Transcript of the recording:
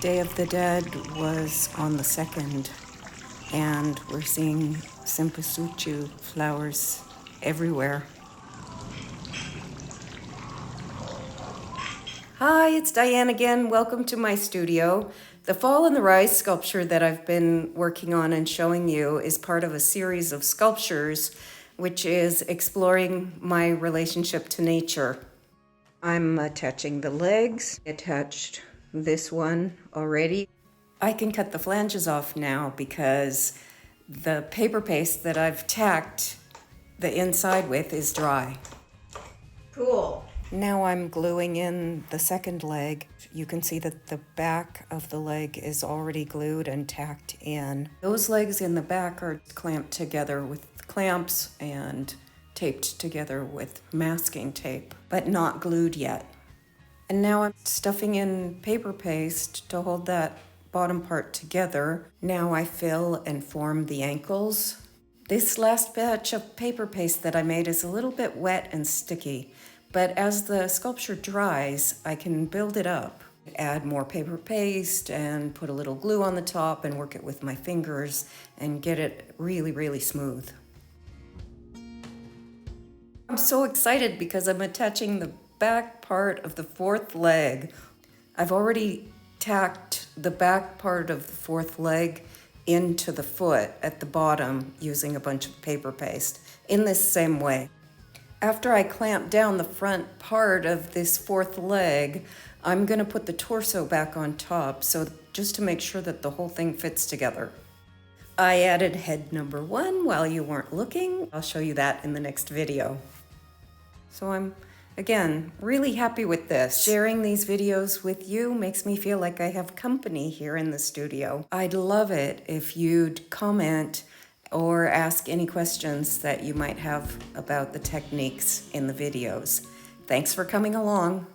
Day of the Dead was on the 2nd, and we're seeing cempasúchil flowers everywhere. Hi, it's Diane again. Welcome to my studio. The Fall and the Rise sculpture that I've been working on and showing you is part of a series of sculptures which is exploring my relationship to nature. I'm attaching the legs. I attached this one already. I can cut the flanges off now because the paper paste that I've tacked the inside with is dry. Cool. Now I'm gluing in the second leg. You can see that the back of the leg is already glued and tacked in. Those legs in the back are clamped together with clamps and taped together with masking tape, but not glued yet. And now I'm stuffing in paper paste to hold that bottom part together. Now I fill and form the ankles. This last batch of paper paste that I made is a little bit wet and sticky, but as the sculpture dries, I can build it up. Add more paper paste and put a little glue on the top and work it with my fingers and get it really, really smooth. I'm so excited because I'm attaching the back part of the fourth leg. I've already tacked the back part of the fourth leg into the foot at the bottom using a bunch of paper paste in this same way. After I clamp down the front part of this fourth leg, I'm going to put the torso back on top, so just to make sure that the whole thing fits together. I added head number 1 while you weren't looking. I'll show you that in the next video. So I'm, again, really happy with this. Sharing these videos with you makes me feel like I have company here in the studio. I'd love it if you'd comment or ask any questions that you might have about the techniques in the videos. Thanks for coming along.